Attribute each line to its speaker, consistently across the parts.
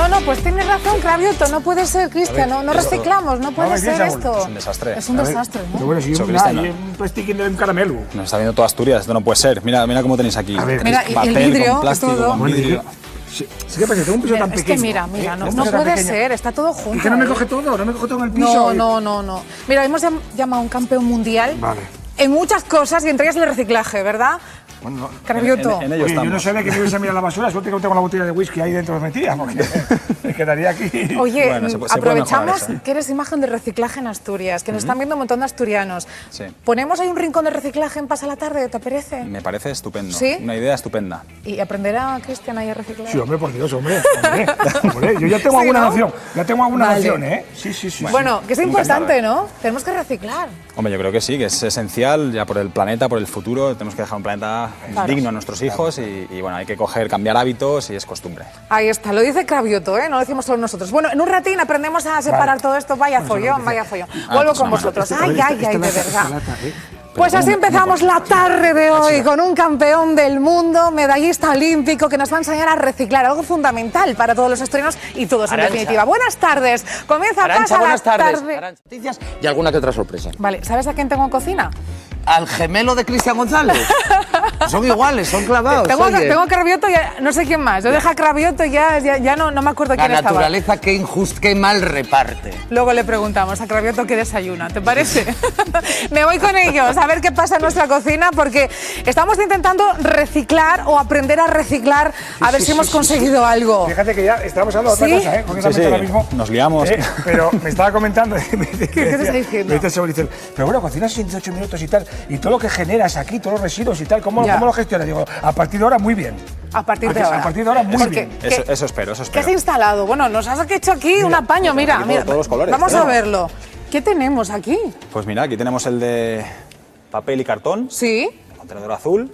Speaker 1: No, pues tienes razón, Cravioto, no puede ser, Cristian, no reciclamos, no puede ser esto.
Speaker 2: Es un desastre.
Speaker 1: Es un desastre, ¿no?
Speaker 3: Pero bueno, si un plastiquín de un caramelo.
Speaker 2: Nos está viendo toda Asturias, esto no puede ser. Mira cómo tenéis aquí.
Speaker 1: Mira, y
Speaker 2: papel,
Speaker 1: el vidrio,
Speaker 2: con plástico,
Speaker 1: todo.
Speaker 2: con vidrio.
Speaker 3: Sí, que tengo un piso tan pequeño.
Speaker 1: Es que mira, no puede ser, está todo junto.
Speaker 3: ¿Y que no me coge todo? ¿No me coge todo en el piso?
Speaker 1: No. Mira, hemos llamado a un campeón mundial en muchas cosas y entre ellas el reciclaje, ¿verdad?
Speaker 3: Bueno, no.
Speaker 1: Cravioto.
Speaker 2: En ello
Speaker 3: Oye, yo
Speaker 2: estamos.
Speaker 3: no sabía que me ibas a mirar la basura, suerte que no tengo la botella de whisky ahí dentro metida, porque me quedaría aquí.
Speaker 1: Oye,
Speaker 2: Bueno, se puede
Speaker 1: aprovechamos
Speaker 2: mejorar eso.
Speaker 1: que eres imagen de reciclaje en Asturias, que nos están viendo un montón de asturianos.
Speaker 2: Sí.
Speaker 1: ¿Ponemos ahí un rincón de reciclaje en Pasa la Tarde? ¿Te parece?
Speaker 2: Me parece estupendo.
Speaker 1: ¿Sí?
Speaker 2: Una idea estupenda.
Speaker 1: ¿Y aprenderá Cristian ahí a reciclar?
Speaker 3: Sí, hombre, por Dios, hombre. Yo ya tengo
Speaker 1: Sí,
Speaker 3: alguna
Speaker 1: ¿no?
Speaker 3: noción. Ya tengo alguna
Speaker 1: Vale.
Speaker 3: noción, ¿eh? Sí.
Speaker 1: Bueno, que es importante, ¿no? Tenemos que reciclar.
Speaker 2: Hombre, yo creo que sí, que es esencial ya por el planeta, por el futuro. Tenemos que dejar un planeta digno a nuestros hijos y bueno, hay que cambiar hábitos y es costumbre.
Speaker 1: Ahí está, lo dice Cravioto, ¿eh? No lo decimos solo nosotros. Bueno, en un ratín aprendemos a separar todo esto. Vaya follón. Vuelvo con vosotros. Ay, de verdad. Pues así empezamos la tarde de hoy con un campeón del mundo, medallista olímpico, que nos va a enseñar a reciclar, algo fundamental para todos los asturianos y todos en definitiva. Buenas tardes, comienza Pasa la Tarde.
Speaker 4: Arancha, noticias y alguna que otra sorpresa.
Speaker 1: Vale, ¿sabes a quién tengo en cocina?
Speaker 4: Al gemelo de Cristian González. Son iguales, son clavados.
Speaker 1: Tengo
Speaker 4: oye.
Speaker 1: a Cravioto y no sé quién más. Yo dejé a Cravioto y ya no me acuerdo quién
Speaker 4: La
Speaker 1: estaba.
Speaker 4: naturaleza qué mal reparte.
Speaker 1: Luego le preguntamos a Cravioto qué desayuna, ¿te parece? Me voy con ellos a ver qué pasa en nuestra cocina porque estamos intentando reciclar o aprender a reciclar a ver si hemos conseguido algo.
Speaker 3: Fíjate que ya estábamos hablando de otra cosa, ¿eh? Concretamente ahora mismo.
Speaker 2: Nos liamos.
Speaker 3: Pero me estaba comentando.
Speaker 1: ¿Qué te está diciendo?
Speaker 3: Me dice Saúl, dice, pero bueno, cocinas en 18 minutos y tal, y todo lo que generas aquí, todos los residuos y tal, ¿cómo lo gestionas? Digo, a partir de ahora, muy bien.
Speaker 1: A partir de ahora.
Speaker 3: A partir de ahora, muy bien.
Speaker 2: Eso espero.
Speaker 1: ¿Qué has instalado? Bueno, nos has hecho aquí un apaño, mira.
Speaker 2: todos los colores,
Speaker 1: Vamos a verlo. ¿Qué tenemos aquí?
Speaker 2: Pues mira, aquí tenemos el de papel y cartón,
Speaker 1: Sí.
Speaker 2: el contenedor azul,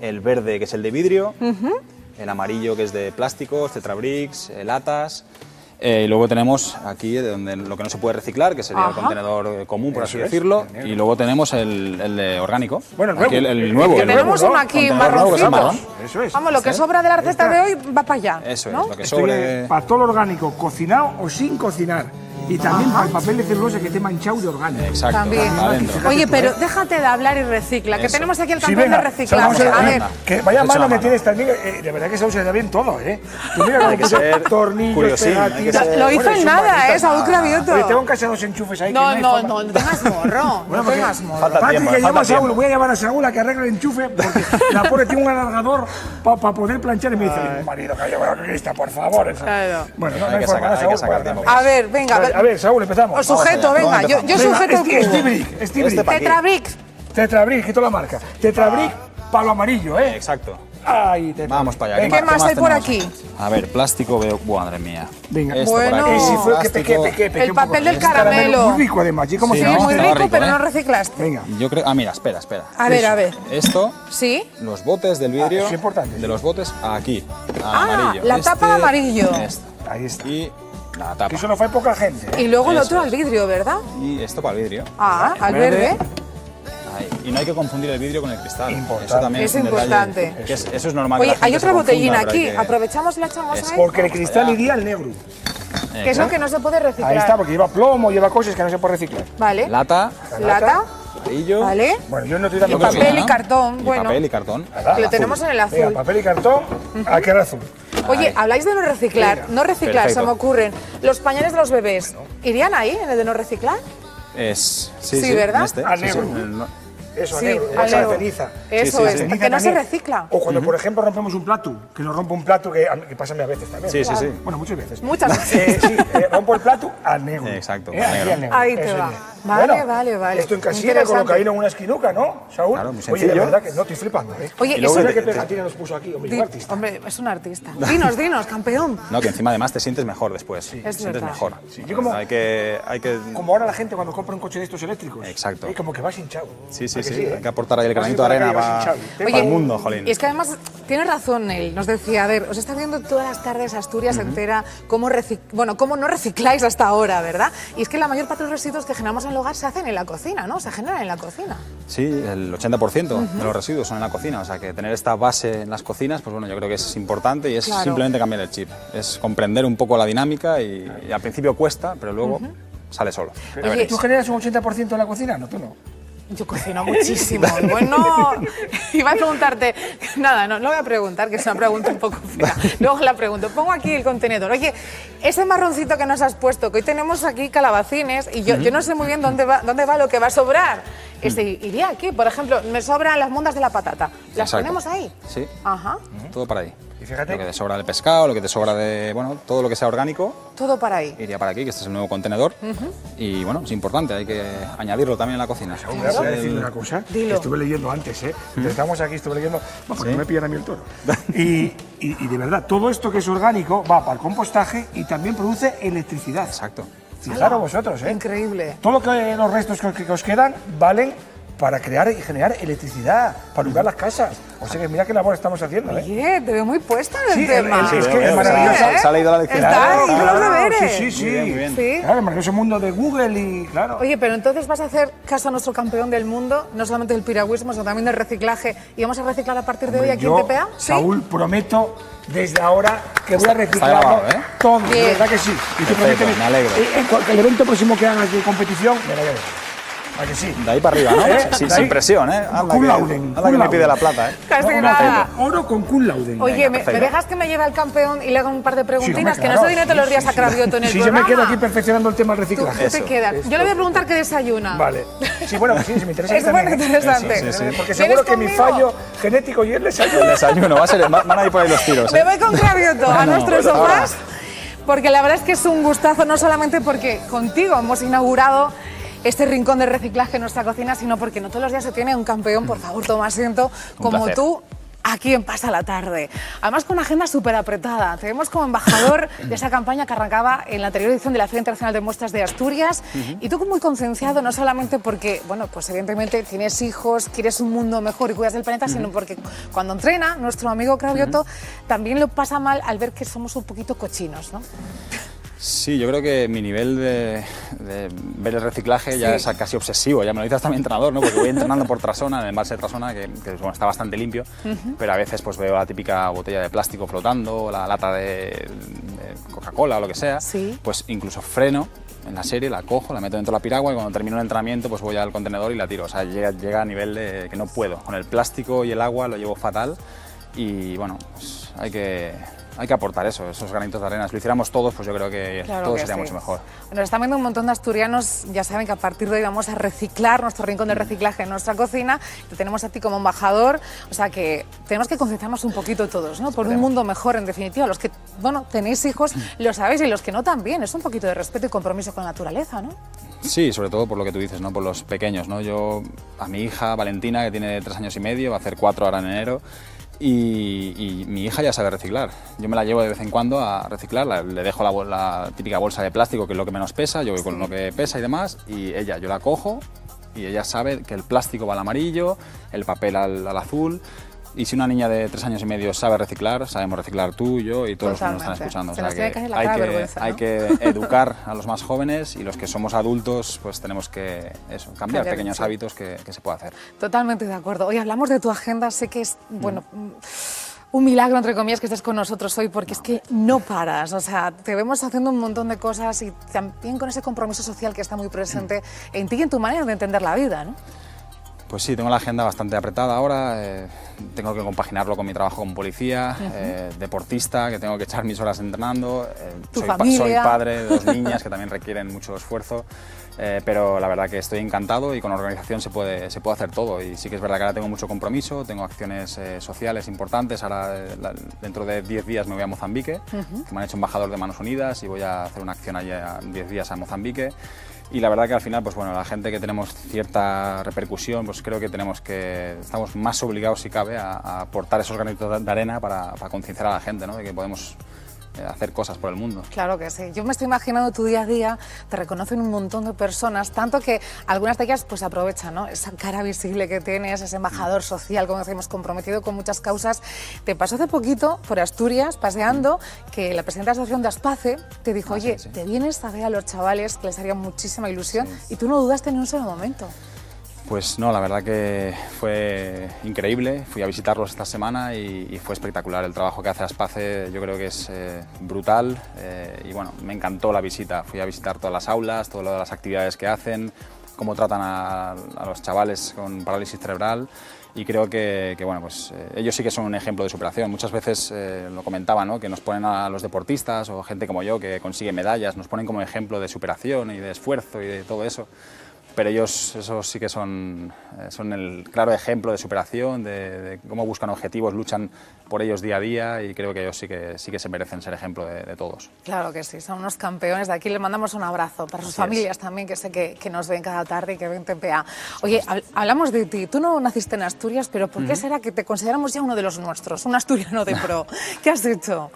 Speaker 2: el verde que es el de vidrio, el amarillo que es de plásticos, tetrabricks, latas. Y luego tenemos aquí donde lo que no se puede reciclar, que sería el contenedor común, por así decirlo. Y luego tenemos el de orgánico.
Speaker 3: Bueno, el nuevo.
Speaker 2: Aquí el nuevo.
Speaker 1: Tenemos uno aquí
Speaker 2: contenedor nuevo que es
Speaker 1: marroncito.
Speaker 2: marrón.
Speaker 3: Eso es.
Speaker 1: Vamos, lo que sobra de la receta de hoy va para allá.
Speaker 2: Eso
Speaker 1: ¿no?
Speaker 2: es, lo que
Speaker 3: Estoy
Speaker 2: sobre.
Speaker 3: para todo lo orgánico, cocinado o sin cocinar. Y también para el papel de celulosa que te he manchado de orgánico.
Speaker 2: Exacto,
Speaker 1: También.
Speaker 2: para adentro.
Speaker 1: Oye, pero déjate de hablar y recicla, que
Speaker 2: Eso.
Speaker 1: tenemos aquí el
Speaker 3: Sí,
Speaker 1: campeón de
Speaker 3: venga,
Speaker 1: reciclaje. A ver,
Speaker 3: que vaya
Speaker 2: Hecho
Speaker 3: mano
Speaker 2: a
Speaker 3: que
Speaker 2: mano.
Speaker 3: tienes también. De verdad que Saúl se le da bien todo, ¿eh? Tú mira, hay que ser tornillos,
Speaker 2: curiosín, hay que
Speaker 3: pegatinas.
Speaker 2: ser-
Speaker 1: Lo hizo en
Speaker 3: es un
Speaker 1: nada,
Speaker 3: barrita.
Speaker 1: Saúl Cravioto.
Speaker 3: Oye, tengo en casa 2 enchufes ahí.
Speaker 1: no
Speaker 3: que no hay forma.
Speaker 1: tengas morro, no
Speaker 3: Bueno, porque
Speaker 1: tengas morro.
Speaker 2: falta
Speaker 3: Patri,
Speaker 2: tiempo,
Speaker 3: que llama a
Speaker 2: falta
Speaker 3: Saúl,
Speaker 2: tiempo.
Speaker 3: voy a llamar a Saúl a que arregle el enchufe porque la pobre tiene un alargador para poder planchar y me dice, marido, que lleva la crista, por favor.
Speaker 1: Claro.
Speaker 3: Bueno, no
Speaker 2: Hay
Speaker 3: hay
Speaker 2: que
Speaker 3: forma,
Speaker 2: sacar-
Speaker 3: ¿no,
Speaker 2: hay que
Speaker 3: Saúl?
Speaker 2: sacar
Speaker 3: Bueno,
Speaker 2: tiempo.
Speaker 1: A ver, venga,
Speaker 3: a ver, Saúl, empezamos.
Speaker 1: os sujeto,
Speaker 2: allá,
Speaker 1: venga,
Speaker 2: ¿dónde
Speaker 1: yo
Speaker 2: empezamos?
Speaker 1: sujeto el cubo.
Speaker 3: Stibrick.
Speaker 2: pa' aquí.
Speaker 1: Tetrabric.
Speaker 3: Quito la marca. Tetrabric, palo amarillo, ¿eh?
Speaker 2: Exacto.
Speaker 3: Ay, Tetrabric.
Speaker 2: Vamos para allá.
Speaker 3: Venga,
Speaker 1: ¿Qué más hay por
Speaker 2: tenemos?
Speaker 1: aquí?
Speaker 2: A ver, plástico veo. Buah, madre mía.
Speaker 3: Venga.
Speaker 2: Esto
Speaker 1: Bueno.
Speaker 2: por aquí.
Speaker 3: Y si fue que
Speaker 2: plástico.
Speaker 3: pequé
Speaker 1: El
Speaker 3: un poco.
Speaker 1: papel del
Speaker 3: Es caramelo
Speaker 1: caramelo.
Speaker 3: muy rico, además. ¿Y cómo
Speaker 2: Sí,
Speaker 3: se
Speaker 1: Sí,
Speaker 2: ¿no?
Speaker 3: llama?
Speaker 1: muy
Speaker 2: Estaba
Speaker 1: rico,
Speaker 2: rico,
Speaker 1: pero
Speaker 2: ¿eh?
Speaker 1: no reciclaste.
Speaker 3: Venga.
Speaker 2: Yo creo. Ah, mira, espera.
Speaker 1: A ver.
Speaker 2: Esto,
Speaker 1: ¿Sí?
Speaker 2: los botes del vidrio.
Speaker 3: es importante.
Speaker 2: De los botes aquí.
Speaker 1: Ah,
Speaker 2: Amarillo.
Speaker 1: la tapa de amarillo.
Speaker 2: Esto.
Speaker 3: Ahí está.
Speaker 2: Y la
Speaker 3: Que
Speaker 2: tapa.
Speaker 3: eso lo fue poca gente.
Speaker 1: Y luego el
Speaker 2: Eso
Speaker 1: otro al
Speaker 2: es.
Speaker 1: vidrio, ¿verdad?
Speaker 2: Y esto para el vidrio.
Speaker 1: Ah, al verde.
Speaker 2: Ahí. Y no hay que confundir el vidrio con el cristal.
Speaker 3: Importante.
Speaker 2: Eso también
Speaker 1: Es
Speaker 2: es un detalle.
Speaker 1: importante.
Speaker 2: Que eso es normal. que
Speaker 1: Oye,
Speaker 2: la gente
Speaker 1: hay
Speaker 2: se
Speaker 1: otra
Speaker 2: confunda,
Speaker 1: botellina
Speaker 2: pero
Speaker 1: aquí.
Speaker 2: hay que-
Speaker 1: Aprovechamos y la echamos ahí.
Speaker 3: Porque el
Speaker 2: Vamos
Speaker 3: cristal
Speaker 2: allá.
Speaker 3: iría al negro.
Speaker 1: Que es lo que no se puede reciclar.
Speaker 3: Ahí está, porque lleva plomo, lleva cosas que no se puede reciclar.
Speaker 1: Vale.
Speaker 2: Lata,
Speaker 1: Lata.
Speaker 2: amarillo.
Speaker 1: Vale.
Speaker 3: Bueno, yo no estoy dando
Speaker 1: Y papel
Speaker 3: cosas.
Speaker 1: y cartón.
Speaker 2: Y
Speaker 1: Bueno,
Speaker 2: papel y cartón.
Speaker 1: lo tenemos en el
Speaker 3: Venga,
Speaker 1: azul.
Speaker 3: papel y cartón, aquí al azul.
Speaker 1: Oye,
Speaker 2: Ahí.
Speaker 1: habláis de no reciclar.
Speaker 3: Venga.
Speaker 1: No reciclar,
Speaker 2: Perfecto.
Speaker 1: se me ocurren. Los pañales de los bebés. ¿Irían ahí, en el de no reciclar?
Speaker 2: Sí,
Speaker 1: ¿verdad?
Speaker 2: en este,
Speaker 3: Al
Speaker 2: sí, sí,
Speaker 3: negro.
Speaker 2: en el-
Speaker 3: Eso,
Speaker 1: Sí,
Speaker 3: negro,
Speaker 1: al
Speaker 3: esa
Speaker 1: negro.
Speaker 3: ceniza.
Speaker 1: Eso
Speaker 2: Sí, sí,
Speaker 1: es,
Speaker 2: sí.
Speaker 1: que no se
Speaker 3: También.
Speaker 1: recicla.
Speaker 3: O cuando, por ejemplo, rompemos un plato, que nos rompe un plato que pasa a mí a veces también.
Speaker 2: Sí, sí, sí.
Speaker 3: Bueno, muchas veces.
Speaker 1: Muchas veces.
Speaker 3: Sí, rompo el plato al negro.
Speaker 2: Exacto,
Speaker 3: Aquí
Speaker 2: al negro.
Speaker 3: al negro.
Speaker 1: Ahí te
Speaker 3: Eso
Speaker 1: va.
Speaker 3: es.
Speaker 1: Vale, vale.
Speaker 3: Esto en casilla,
Speaker 1: Interesante.
Speaker 3: colocaíno en una esquinuca, ¿no, Saúl?
Speaker 2: Claro, muy
Speaker 3: Oye, de
Speaker 2: sencillo.
Speaker 3: verdad que no estoy flipando, ¿eh?
Speaker 1: Oye,
Speaker 3: y luego
Speaker 1: eso-
Speaker 3: mira qué pegatina nos puso aquí, hombre, qué artista.
Speaker 1: Hombre, es un artista. Dinos, campeón.
Speaker 2: No, que encima además te sientes mejor después. Sí, te
Speaker 1: Es
Speaker 2: sientes
Speaker 1: verdad.
Speaker 2: mejor.
Speaker 3: Yo como-
Speaker 2: Hay que...
Speaker 3: Como ahora la gente cuando compra un coche de estos eléctricos.
Speaker 2: Exacto.
Speaker 3: Y como que vas hinchado.
Speaker 2: Sí, sí, sí, hay que aportar ahí el granito de arena para el mundo, jolín.
Speaker 1: Y es que además tiene razón él, nos decía, a ver, os está viendo todas las tardes Asturias entera cómo no recicláis hasta ahora, ¿verdad? Y es que la mayor parte de los residuos que generamos en el hogar se hacen en la cocina, ¿no? Se generan en la cocina.
Speaker 2: Sí, el 80% de los residuos son en la cocina, o sea que tener esta base en las cocinas, pues bueno, yo creo que es importante y es simplemente cambiar el chip, es comprender un poco la dinámica y al principio cuesta, pero luego sale solo.
Speaker 3: Oye, ¿tú generas un 80% en la cocina? No, tú no.
Speaker 1: Yo cocino muchísimo. Bueno, iba a preguntarte, nada, no voy a preguntar, que es una pregunta un poco fea. Luego la pregunto, pongo aquí el contenedor. Oye, ese marroncito que nos has puesto, que hoy tenemos aquí calabacines, y yo no sé muy bien dónde va lo que va a sobrar. Iría aquí, por ejemplo, me sobran las mondas de la patata. ¿Las ponemos ahí?
Speaker 2: Sí.
Speaker 1: Ajá.
Speaker 2: Todo para ahí.
Speaker 3: Y fíjate.
Speaker 2: Lo que te sobra del pescado, lo que te sobra de, bueno, todo lo que sea orgánico.
Speaker 1: Todo para ahí.
Speaker 2: Iría para aquí, que este es el nuevo contenedor. Y bueno, es importante, hay que añadirlo también en la cocina.
Speaker 3: Voy a decir una cosa.
Speaker 1: Dilo.
Speaker 3: Estuve leyendo antes, Estamos aquí, estuve leyendo. No, porque no me pillan a mí el toro. Y de verdad, todo esto que es orgánico va para el compostaje y también produce electricidad.
Speaker 2: Exacto.
Speaker 3: Fijaros vosotros,
Speaker 1: Increíble.
Speaker 3: Todo lo que los restos que os quedan valen para crear y generar electricidad, para alumbrar las casas. O sea que mira qué labor estamos haciendo,
Speaker 1: Oye, te veo muy puesta en el
Speaker 3: Sí,
Speaker 1: tema.
Speaker 3: es que es maravilloso.
Speaker 2: Se ha leído la lección.
Speaker 1: Está ahí los deberes.
Speaker 3: Sí.
Speaker 2: Muy bien, muy bien.
Speaker 1: Sí.
Speaker 3: Claro, el maravilloso mundo de Google y claro.
Speaker 1: Oye, pero entonces vas a hacer caso a nuestro campeón del mundo, no solamente del piragüismo, sino también del reciclaje, y vamos a reciclar a partir de hoy aquí en TPA. ¿Sí?
Speaker 3: Saúl, prometo desde ahora que voy a reciclar
Speaker 2: grabado,
Speaker 3: todo,
Speaker 1: Bien.
Speaker 3: de verdad que sí. Y tú
Speaker 2: Perfecto,
Speaker 3: prométeme,
Speaker 2: me alegro.
Speaker 3: el evento próximo que hagas de competición, me la voy a ver. ¿A que sí?
Speaker 2: De ahí para arriba, ¿no?
Speaker 3: De ahí.
Speaker 2: Sin presión, ¿eh? Anda
Speaker 3: Cum
Speaker 2: que,
Speaker 3: laude,
Speaker 2: anda
Speaker 3: cum
Speaker 2: que me
Speaker 3: laude.
Speaker 2: pide la plata, ¿eh?
Speaker 1: Casi nada.
Speaker 3: Oro con cum laude.
Speaker 1: Oye,
Speaker 2: Venga,
Speaker 1: ¿me
Speaker 2: perfecto.
Speaker 1: dejas que me lleve al campeón y le haga un par de preguntinas?
Speaker 3: Sí,
Speaker 1: Que no
Speaker 3: claro.
Speaker 1: se viene todos los días a Cravioto en el
Speaker 3: Sí,
Speaker 1: programa.
Speaker 3: yo me quedo aquí perfeccionando el tema del
Speaker 1: Tú
Speaker 3: reciclaje.
Speaker 1: te quedas. Yo le voy a preguntar qué desayuna.
Speaker 3: Vale. Sí, bueno, sí, me interesa.
Speaker 1: Es
Speaker 3: también,
Speaker 1: muy interesante.
Speaker 3: Porque
Speaker 1: ¿Vienes
Speaker 3: seguro que mi
Speaker 1: conmigo?
Speaker 3: fallo genético y el desayuno.
Speaker 2: El desayuno, van a ir por ahí los tiros,
Speaker 1: Me
Speaker 2: ¿eh?
Speaker 1: voy con Cravioto a
Speaker 2: Bueno,
Speaker 1: nuestros
Speaker 2: pues ahora.
Speaker 1: sofás, porque la verdad es que es un gustazo, no solamente porque contigo hemos inaugurado este rincón de reciclaje en nuestra cocina, sino porque no todos los días se tiene un campeón, por favor, toma asiento, como
Speaker 2: placer.
Speaker 1: tú, aquí en Pasa la Tarde. Además, con una agenda súper apretada. Te vemos como embajador de esa campaña que arrancaba en la anterior edición de la Feria Internacional de Muestras de Asturias. Y tú muy concienciado, no solamente porque, bueno, pues evidentemente tienes hijos, quieres un mundo mejor y cuidas del planeta, sino porque cuando entrena, nuestro amigo Cravioto también lo pasa mal al ver que somos un poquito cochinos, ¿no?
Speaker 2: Sí, yo creo que mi nivel de ver el reciclaje ya es casi obsesivo, ya me lo dice hasta mi entrenador, ¿no? Porque voy entrenando por Trasona, en el embalse de Trasona, que bueno, está bastante limpio, pero a veces pues veo la típica botella de plástico flotando, la lata de Coca-Cola o lo que sea, pues incluso freno en la serie, la cojo, la meto dentro de la piragua y cuando termino el entrenamiento pues voy al contenedor y la tiro. O sea, llega a nivel de que no puedo. Con el plástico y el agua lo llevo fatal y bueno, pues hay que aportar eso, esos granitos de arena. Si lo hiciéramos todos, pues yo creo que
Speaker 1: Claro
Speaker 2: todo
Speaker 1: que
Speaker 2: sería
Speaker 1: sí.
Speaker 2: mucho mejor.
Speaker 1: Nos están viendo un montón de asturianos, ya saben que a partir de hoy vamos a reciclar nuestro rincón de reciclaje en nuestra cocina. Te tenemos a ti como embajador, o sea que tenemos que concienciarnos un poquito todos, ¿no? Por un mundo mejor, en definitiva. Los que, bueno, tenéis hijos, lo sabéis, y los que no también. Es un poquito de respeto y compromiso con la naturaleza, ¿no?
Speaker 2: Sí, sobre todo por lo que tú dices, ¿no? Por los pequeños, ¿no? Yo, a mi hija Valentina, que tiene 3 años y medio, va a hacer 4 ahora en enero, y mi hija ya sabe reciclar. Yo me la llevo de vez en cuando a reciclar, le dejo la típica bolsa de plástico, que es lo que menos pesa, yo voy con lo que pesa y demás, y yo la cojo y ella sabe que el plástico va al amarillo, el papel al azul. Y si una niña de 3 años y medio sabe reciclar, sabemos reciclar tú, yo y todos los que nos están escuchando.
Speaker 1: Se nos tiene que hacer la cara de vergüenza, ¿no?
Speaker 2: Hay que educar a los más jóvenes y los que somos adultos pues tenemos que cambiar pequeños hábitos que se puede hacer.
Speaker 1: Totalmente de acuerdo. Hoy hablamos de tu agenda, sé que es, bueno, un milagro, entre comillas, que estés con nosotros hoy, porque es que no paras. O sea, te vemos haciendo un montón de cosas y también con ese compromiso social que está muy presente en ti y en tu manera de entender la vida, ¿no?
Speaker 2: Pues sí, tengo la agenda bastante apretada ahora, tengo que compaginarlo con mi trabajo como policía, deportista, que tengo que echar mis horas entrenando, soy padre de 2 niñas que también requieren mucho esfuerzo, pero la verdad que estoy encantado y con organización se puede hacer todo. Y sí que es verdad que ahora tengo mucho compromiso, tengo acciones sociales importantes. Ahora dentro de 10 días me voy a Mozambique, que me han hecho embajador de Manos Unidas y voy a hacer una acción allá 10 días a Mozambique. Y la verdad que al final, pues bueno, la gente que tenemos cierta repercusión, pues creo que estamos más obligados, si cabe, a aportar esos granitos de arena para concienciar a la gente, ¿no? De que podemos hacer cosas por el mundo.
Speaker 1: Claro que sí. Yo me estoy imaginando tu día a día, te reconocen un montón de personas, tanto que algunas de ellas pues aprovechan, ¿no? Esa cara visible que tienes, ese embajador social, como decimos, comprometido con muchas causas. Te pasó hace poquito por Asturias, paseando, que la presidenta de la Asociación de Aspace te dijo, oye,
Speaker 2: sí.
Speaker 1: te vienes a ver a los chavales, que les haría muchísima ilusión, y tú no dudaste ni un solo momento.
Speaker 2: Pues no, la verdad que fue increíble. Fui a visitarlos esta semana y fue espectacular. El trabajo que hace Aspace yo creo que es brutal y bueno, me encantó la visita. Fui a visitar todas las aulas, todas las actividades que hacen, cómo tratan a los chavales con parálisis cerebral y creo que bueno, pues, ellos sí que son un ejemplo de superación. Muchas veces lo comentaba, ¿no? Que nos ponen a los deportistas o gente como yo que consigue medallas, nos ponen como ejemplo de superación y de esfuerzo y de todo eso. Pero ellos, esos sí que son el claro ejemplo de superación, de cómo buscan objetivos, luchan por ellos día a día y creo que ellos sí que se merecen ser ejemplo de todos.
Speaker 1: Claro que sí, son unos campeones. De aquí les mandamos un abrazo para sus familias también, que sé que nos ven cada tarde y que ven TPA. Oye, hablamos de ti. Tú no naciste en Asturias, pero ¿por qué será que te consideramos ya uno de los nuestros, un asturiano de pro? ¿Qué has hecho?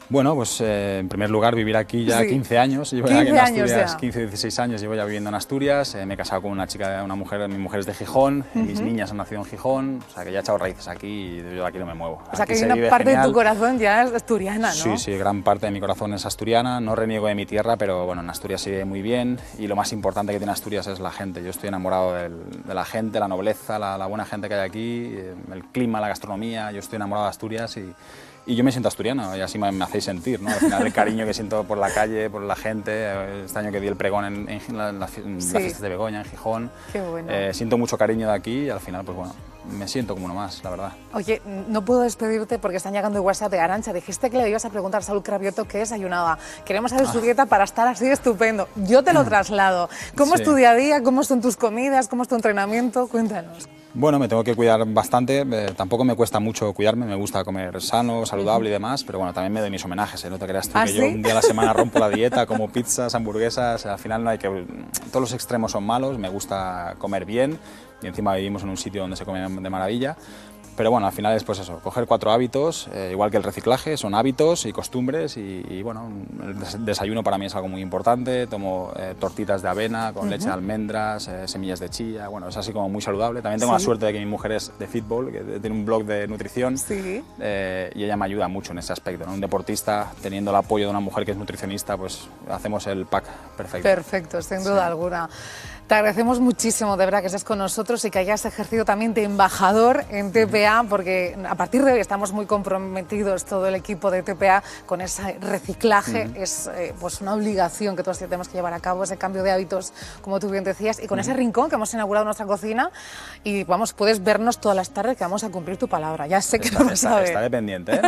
Speaker 2: Bueno, pues en primer lugar vivir aquí ya 15 años, llevo
Speaker 1: 15
Speaker 2: aquí en
Speaker 1: años
Speaker 2: Asturias,
Speaker 1: ya.
Speaker 2: 15 o 16 años llevo ya viviendo en Asturias, me he casado con una chica, una mujer, mi mujer es de Gijón, mis niñas han nacido en Gijón, o sea que ya he echado raíces aquí y yo de aquí no me muevo.
Speaker 1: O sea
Speaker 2: Aquí
Speaker 1: que
Speaker 2: se
Speaker 1: hay una
Speaker 2: vive
Speaker 1: parte de
Speaker 2: genial.
Speaker 1: tu corazón ya es asturiana, ¿no?
Speaker 2: Sí, sí, gran parte de mi corazón es asturiana, no reniego de mi tierra, pero bueno, en Asturias se vive muy bien y lo más importante que tiene Asturias es la gente. Yo estoy enamorado de la gente, la nobleza, la buena gente que hay aquí, el clima, la gastronomía, yo estoy enamorado de Asturias y yo me siento asturiano y así me hacéis sentir, ¿no? Al final el cariño que siento por la calle, por la gente, este año que di el pregón en las fiestas de Begoña, en Gijón,
Speaker 1: Qué bueno.
Speaker 2: Siento mucho cariño de aquí y al final, pues bueno, me siento como uno más, la verdad.
Speaker 1: Oye, no puedo despedirte porque están llegando WhatsApp de Arantxa. Dijiste que le ibas a preguntar a Saúl Cravioto qué desayunaba. Queremos saber su dieta para estar así estupendo. Yo te lo traslado. ¿Cómo es tu día a día? ¿Cómo son tus comidas? ¿Cómo es tu entrenamiento? Cuéntanos.
Speaker 2: Bueno, me tengo que cuidar bastante, tampoco me cuesta mucho cuidarme, me gusta comer sano, saludable y demás, pero bueno, también me doy mis homenajes, no te creas tú que yo un día a la semana rompo la dieta, como pizzas, hamburguesas, al final no hay que... Todos los extremos son malos, me gusta comer bien y encima vivimos en un sitio donde se come de maravilla. Pero bueno, al final es pues eso, coger 4 hábitos, igual que el reciclaje, son hábitos y costumbres y bueno, el desayuno para mí es algo muy importante, tomo tortitas de avena con leche de almendras, semillas de chía, bueno, es así como muy saludable. También tengo la suerte de que mi mujer es de fútbol, que tiene un blog de nutrición y ella me ayuda mucho en ese aspecto, ¿no? Un deportista, teniendo el apoyo de una mujer que es nutricionista, pues hacemos el pack perfecto.
Speaker 1: Perfecto, sin duda alguna. Te agradecemos muchísimo, de verdad, que estés con nosotros y que hayas ejercido también de embajador en TPA, porque a partir de hoy estamos muy comprometidos, todo el equipo de TPA, con ese reciclaje. Es pues una obligación que todos tenemos que llevar a cabo, ese cambio de hábitos, como tú bien decías, y con ese rincón que hemos inaugurado en nuestra cocina. Y vamos, puedes vernos todas las tardes, que vamos a cumplir tu palabra. Ya sé que no lo sabes.
Speaker 2: Estaré pendiente, ¿eh?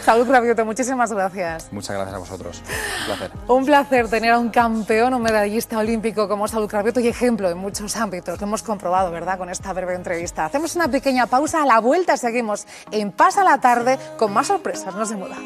Speaker 1: Saúl Cravioto, muchísimas gracias.
Speaker 2: Muchas gracias a vosotros. Un placer.
Speaker 1: Un placer tener a un campeón, un medallista olímpico como Saúl Cravioto y ejemplo en muchos ámbitos. Lo hemos comprobado, ¿verdad?, con esta breve entrevista. Hacemos una pequeña pausa, a la vuelta seguimos en Pasa la Tarde con más sorpresas. No se muda.